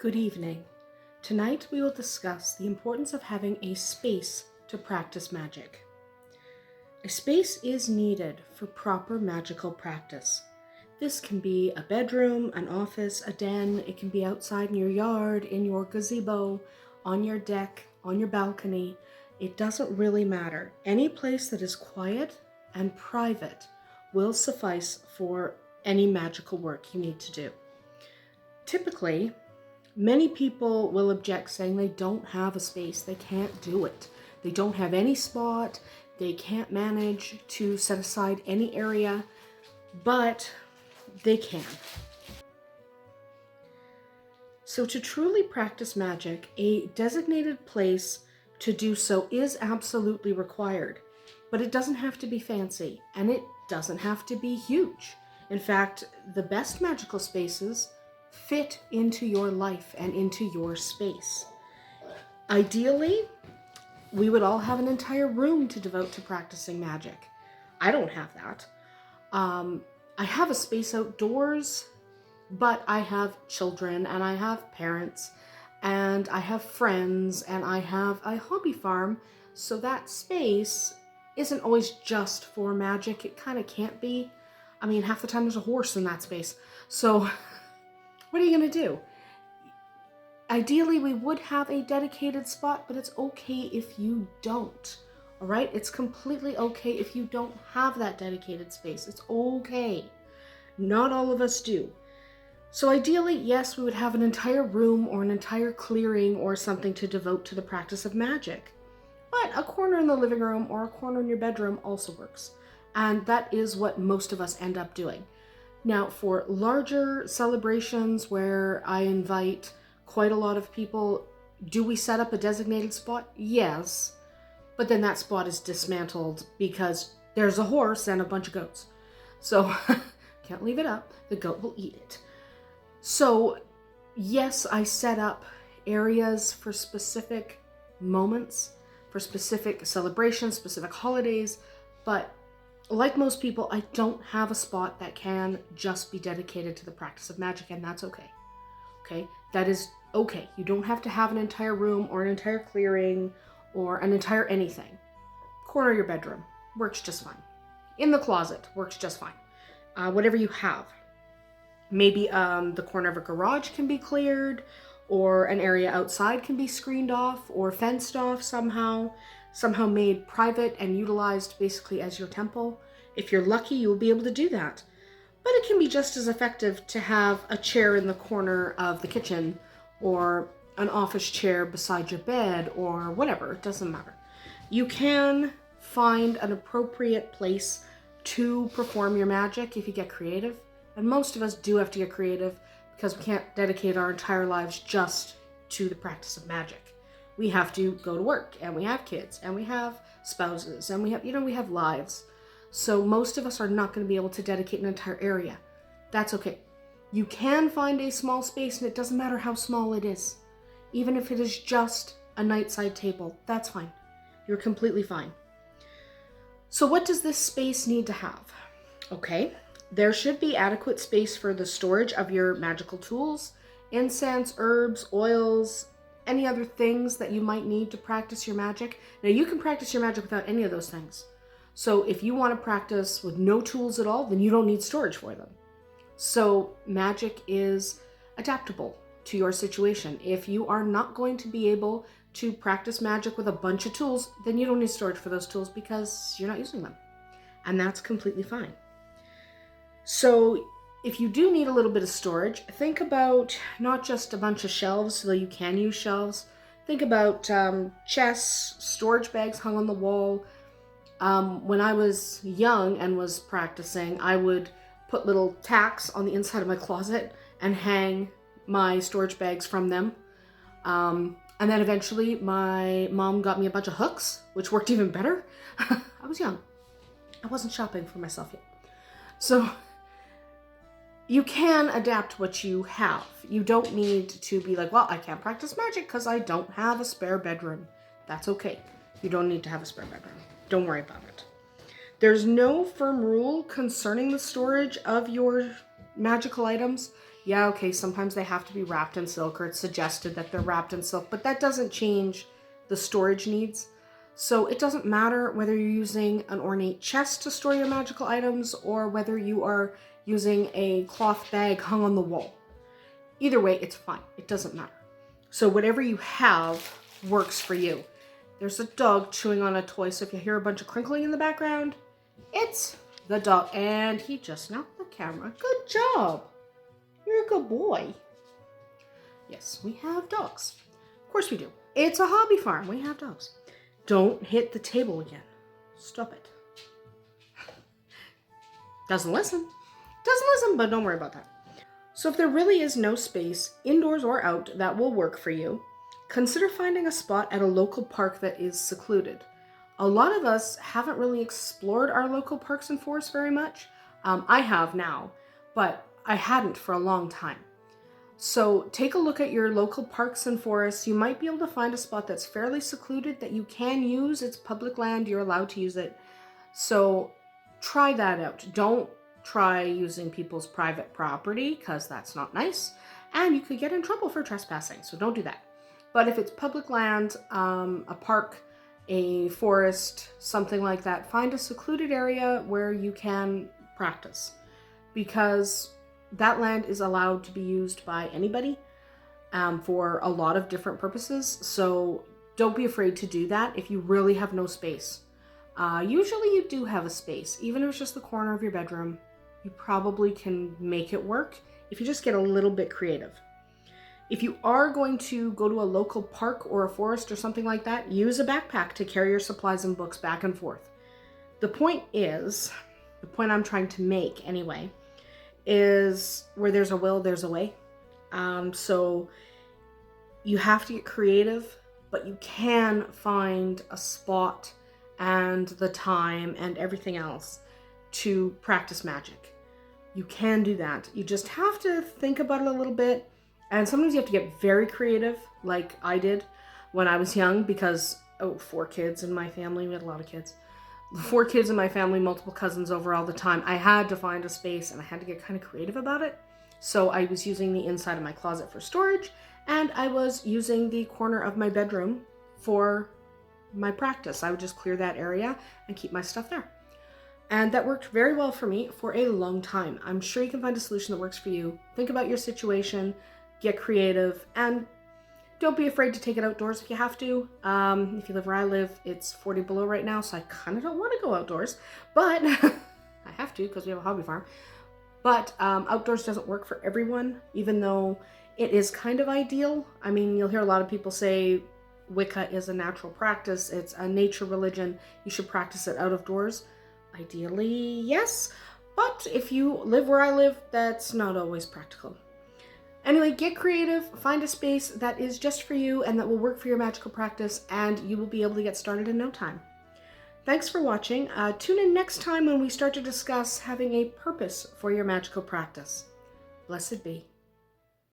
Good evening. Tonight we will discuss the importance of having a space to practice magic. A space is needed for proper magical practice. This can be a bedroom, an office, a den. It can be outside in your yard, in your gazebo, on your deck, on your balcony. It doesn't really matter. Any place that is quiet and private will suffice for any magical work you need to do. Typically, many people will object, saying they don't have a space, they can't do it. They don't have any spot, they can't manage to set aside any area, but they can. So to truly practice magic, a designated place to do so is absolutely required, but it doesn't have to be fancy, and it doesn't have to be huge. In fact, the best magical spaces fit into your life and into your space. Ideally, we would all have an entire room to devote to practicing magic. I don't have that. I have a space outdoors, but I have children and I have parents and I have friends and I have a hobby farm, so that space isn't always just for magic. It kind of can't be. I mean, half the time there's a horse in that space. So what are you going to do? Ideally, we would have a dedicated spot, but it's okay if you don't. All right? It's completely okay if you don't have that dedicated space. It's okay. Not all of us do. So ideally, yes, we would have an entire room or an entire clearing or something to devote to the practice of magic. But a corner in the living room or a corner in your bedroom also works. And that is what most of us end up doing. Now, for larger celebrations where I invite quite a lot of people, do we set up a designated spot? Yes, but then that spot is dismantled because there's a horse and a bunch of goats. So can't leave it up. The goat will eat it. So yes, I set up areas for specific moments, for specific celebrations, specific holidays, but like most people, I don't have a spot that can just be dedicated to the practice of magic, and that's okay. Okay? That is okay. You don't have to have an entire room or an entire clearing or an entire anything. Corner of your bedroom works just fine. In the closet works just fine. Whatever you have. Maybe the corner of a garage can be cleared, or an area outside can be screened off or fenced off somehow made private and utilized basically as your temple. If you're lucky, you will be able to do that. But it can be just as effective to have a chair in the corner of the kitchen or an office chair beside your bed or whatever. It doesn't matter. You can find an appropriate place to perform your magic if you get creative. And most of us do have to get creative because we can't dedicate our entire lives just to the practice of magic. We have to go to work, and we have kids, and we have spouses, and we have lives. So most of us are not going to be able to dedicate an entire area. That's okay. You can find a small space, and it doesn't matter how small it is. Even if it is just a nightside table, that's fine. You're completely fine. So what does this space need to have? Okay, there should be adequate space for the storage of your magical tools, incense, herbs, oils, any other things that you might need to practice your magic. Now, you can practice your magic without any of those things. So if you want to practice with no tools at all, then you don't need storage for them. So magic is adaptable to your situation. If you are not going to be able to practice magic with a bunch of tools, then you don't need storage for those tools because you're not using them. And that's completely fine. So if you do need a little bit of storage, think about not just a bunch of shelves, though you can use shelves. Think about chests, storage bags hung on the wall. When I was young and was practicing, I would put little tacks on the inside of my closet and hang my storage bags from them. And then eventually my mom got me a bunch of hooks, which worked even better. I was young. I wasn't shopping for myself yet. So you can adapt what you have. You don't need to be like, well, I can't practice magic because I don't have a spare bedroom. That's okay. You don't need to have a spare bedroom. Don't worry about it. There's no firm rule concerning the storage of your magical items. Yeah, okay, sometimes they have to be wrapped in silk, or it's suggested that they're wrapped in silk, but that doesn't change the storage needs. So it doesn't matter whether you're using an ornate chest to store your magical items or whether you are using a cloth bag hung on the wall. Either way, it's fine. It doesn't matter. So whatever you have works for you. There's a dog chewing on a toy, so if you hear a bunch of crinkling in the background, it's the dog. And he just knocked the camera. Good job. You're a good boy. Yes, we have dogs. Of course we do. It's a hobby farm. We have dogs. Don't hit the table again. Stop it. Doesn't listen. Doesn't listen, but don't worry about that. So if there really is no space, indoors or out, that will work for you, consider finding a spot at a local park that is secluded. A lot of us haven't really explored our local parks and forests very much. I have now, but I hadn't for a long time. So take a look at your local parks and forests. You might be able to find a spot that's fairly secluded that you can use. It's public land, you're allowed to use it. So try that out. Don't try using people's private property because that's not nice. And you could get in trouble for trespassing, so don't do that. But if it's public land, a park, a forest, something like that, find a secluded area where you can practice. Because that land is allowed to be used by anybody for a lot of different purposes. So don't be afraid to do that if you really have no space. Usually you do have a space. Even if it's just the corner of your bedroom, you probably can make it work if you just get a little bit creative. If you are going to go to a local park or a forest or something like that, use a backpack to carry your supplies and books back and forth. The point I'm trying to make anyway, is where there's a will, there's a way. So you have to get creative, but you can find a spot and the time and everything else to practice magic. You can do that. You just have to think about it a little bit. And sometimes you have to get very creative, like I did when I was young, because, 4 kids in my family. We had a lot of kids. 4 kids in my family, multiple cousins over all the time. I had to find a space and I had to get kind of creative about it. So I was using the inside of my closet for storage, and I was using the corner of my bedroom for my practice. I would just clear that area and keep my stuff there. And that worked very well for me for a long time. I'm sure you can find a solution that works for you. Think about your situation, get creative, and don't be afraid to take it outdoors if you have to. If you live where I live, it's 40 below right now, so I kind of don't want to go outdoors, but I have to because we have a hobby farm. But outdoors doesn't work for everyone, even though it is kind of ideal. I mean, you'll hear a lot of people say Wicca is a natural practice. It's a nature religion. You should practice it out of doors. Ideally, yes. But if you live where I live, that's not always practical. Anyway, get creative, find a space that is just for you and that will work for your magical practice, and you will be able to get started in no time. Thanks for watching. Tune in next time when we start to discuss having a purpose for your magical practice. Blessed be.